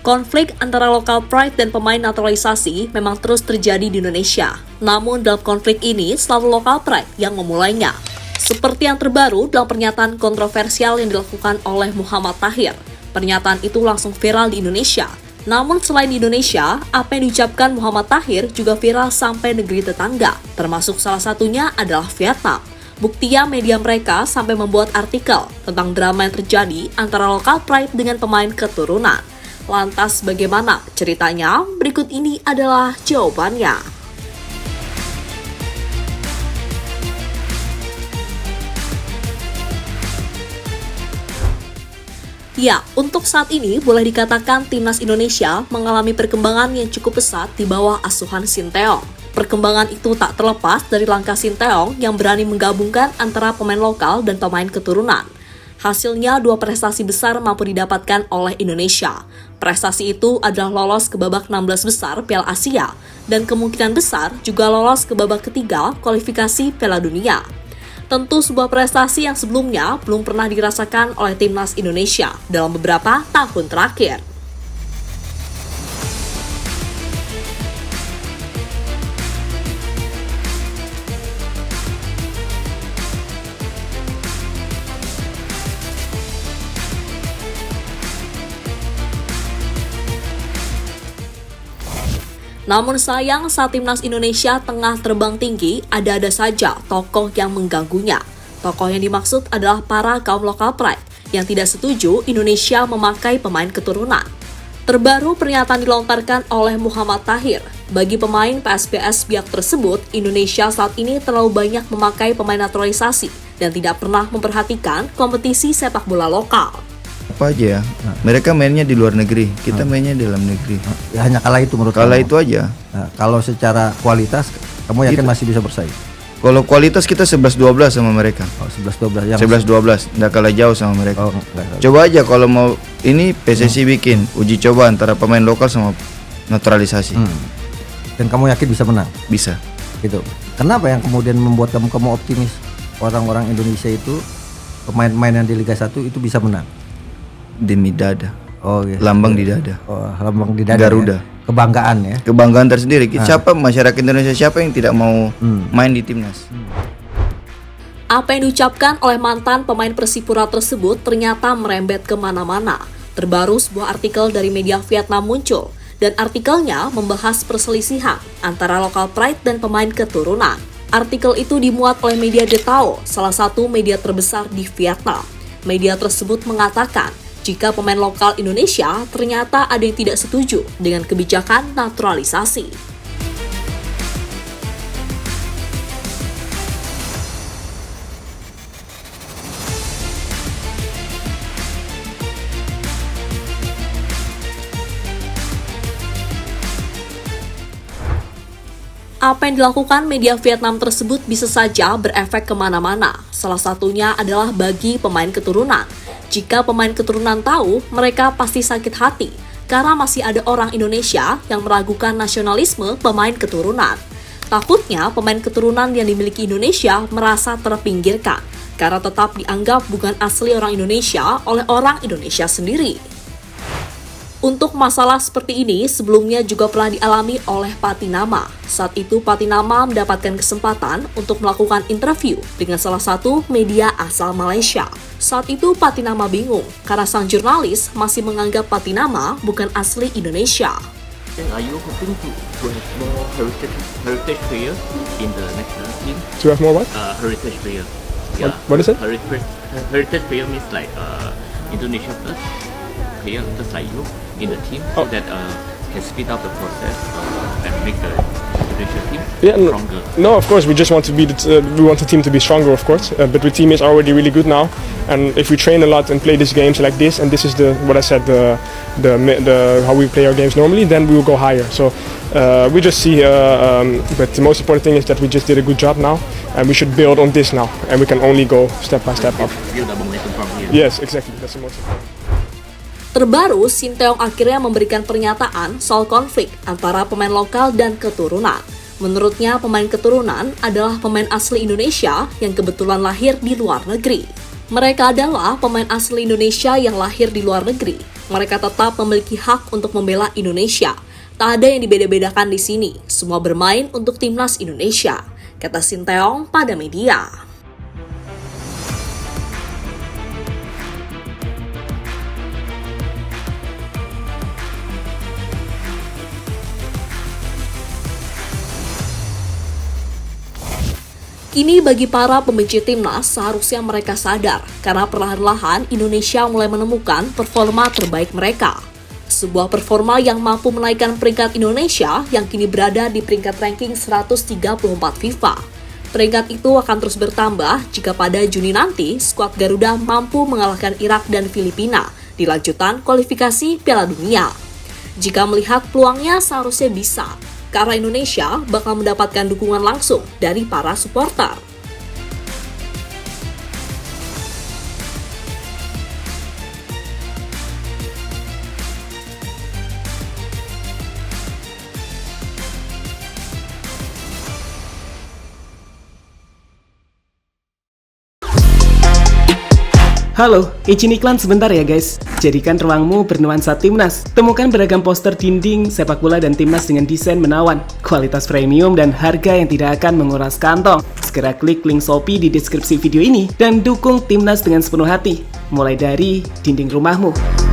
Konflik antara lokal pride dan pemain naturalisasi memang terus terjadi di Indonesia. Namun dalam konflik ini selalu lokal pride yang memulainya. Seperti yang terbaru dalam pernyataan kontroversial yang dilakukan oleh Muhammad Tahir. Pernyataan itu langsung viral di Indonesia. Namun selain di Indonesia, apa yang diucapkan Muhammad Tahir juga viral sampai negeri tetangga, termasuk salah satunya adalah Vietnam. Buktinya media mereka sampai membuat artikel tentang drama yang terjadi antara lokal pride dengan pemain keturunan. Lantas bagaimana ceritanya? Berikut ini adalah jawabannya. Ya, untuk saat ini boleh dikatakan timnas Indonesia mengalami perkembangan yang cukup pesat di bawah asuhan Sinteyong. Perkembangan itu tak terlepas dari langkah Sinteyong yang berani menggabungkan antara pemain lokal dan pemain keturunan. Hasilnya, dua prestasi besar mampu didapatkan oleh Indonesia. Prestasi itu adalah lolos ke babak 16 besar Piala Asia dan kemungkinan besar juga lolos ke babak ketiga kualifikasi Piala Dunia. Tentu sebuah prestasi yang sebelumnya belum pernah dirasakan oleh timnas Indonesia dalam beberapa tahun terakhir. Namun sayang saat timnas Indonesia tengah terbang tinggi, ada-ada saja tokoh yang mengganggunya. Tokoh yang dimaksud adalah para kaum lokal pride yang tidak setuju Indonesia memakai pemain keturunan. Terbaru pernyataan dilontarkan oleh Muhammad Tahir. Bagi pemain PSPS pihak tersebut, Indonesia saat ini terlalu banyak memakai pemain naturalisasi dan tidak pernah memperhatikan kompetisi sepak bola lokal. Apa aja ya, mereka mainnya di luar negeri, kita mainnya di dalam negeri. Ya, hanya kalah itu menurut kalah kamu? Itu aja. Nah, kalau secara kualitas, kamu yakin Gitu. masih bisa bersaing? Kalau kualitas kita 11-12 sama mereka. Oh, 11-12 ya. 11-12, nggak kalah jauh sama mereka. Oh, enggak. Coba aja kalau mau ini PSSI bikin uji coba antara pemain lokal sama naturalisasi. Dan kamu yakin bisa menang? Bisa. Gitu. Kenapa yang kemudian membuat kamu optimis orang-orang Indonesia itu, pemain-pemain yang di Liga 1 itu bisa menang? Demi dada. Oh, gitu. Lambang di dada. Oh, lambang di dada. Garuda. Ya? Kebanggaan ya. Kebanggaan tersendiri. Siapa masyarakat Indonesia siapa yang tidak mau main di timnas? Apa yang diucapkan oleh mantan pemain Persipura tersebut ternyata merembet kemana-mana. Terbaru sebuah artikel dari media Vietnam muncul, dan artikelnya membahas perselisihan antara lokal pride dan pemain keturunan. Artikel itu dimuat oleh media The Tao, salah satu media terbesar di Vietnam. Media tersebut mengatakan, jika pemain lokal Indonesia ternyata ada yang tidak setuju dengan kebijakan naturalisasi. Apa yang dilakukan media Vietnam tersebut bisa saja berefek kemana-mana. Salah satunya adalah bagi pemain keturunan. Jika pemain keturunan tahu, mereka pasti sakit hati karena masih ada orang Indonesia yang meragukan nasionalisme pemain keturunan. Takutnya pemain keturunan yang dimiliki Indonesia merasa terpinggirkan karena tetap dianggap bukan asli orang Indonesia oleh orang Indonesia sendiri. Untuk masalah seperti ini sebelumnya juga pernah dialami oleh Patinama. Saat itu Patinama mendapatkan kesempatan untuk melakukan interview dengan salah satu media asal Malaysia. Saat itu Patinama bingung karena sang jurnalis masih menganggap Patinama bukan asli Indonesia. Are you hoping to have more heritage player in the national team? To have more what? Heritage player. What is it? Heritage player means like Indonesia plus player just like you in the team, so that can speed up the process and make the Indonesia team stronger. No, of course we just want to be we want the team to be stronger, of course. But the team is already really good now, and if we train a lot and play these games like this, and this is what I said, the how we play our games normally, then we will go higher. So we just see, but the most important thing is that we just did a good job now, and we should build on this now, and we can only go step by step up. Build the momentum from here. Yes, exactly. That's the most important. Terbaru, Sinteyong akhirnya memberikan pernyataan soal konflik antara pemain lokal dan keturunan. Menurutnya, pemain keturunan adalah pemain asli Indonesia yang kebetulan lahir di luar negeri. Mereka adalah pemain asli Indonesia yang lahir di luar negeri. Mereka tetap memiliki hak untuk membela Indonesia. Tak ada yang dibeda-bedakan di sini, semua bermain untuk timnas Indonesia, kata Sinteyong pada media. Kini bagi para pembenci timnas, seharusnya mereka sadar karena perlahan-lahan Indonesia mulai menemukan performa terbaik mereka. Sebuah performa yang mampu menaikkan peringkat Indonesia yang kini berada di peringkat ranking 134 FIFA. Peringkat itu akan terus bertambah jika pada Juni nanti skuad Garuda mampu mengalahkan Irak dan Filipina di lanjutan kualifikasi Piala Dunia. Jika melihat peluangnya seharusnya bisa, karena Indonesia bakal mendapatkan dukungan langsung dari para supporter. Halo, izin iklan sebentar ya guys. Jadikan ruangmu bernuansa timnas. Temukan beragam poster dinding, sepak bola dan timnas dengan desain menawan, kualitas premium dan harga yang tidak akan menguras kantong. Segera klik link Shopee di deskripsi video ini dan dukung timnas dengan sepenuh hati. Mulai dari dinding rumahmu.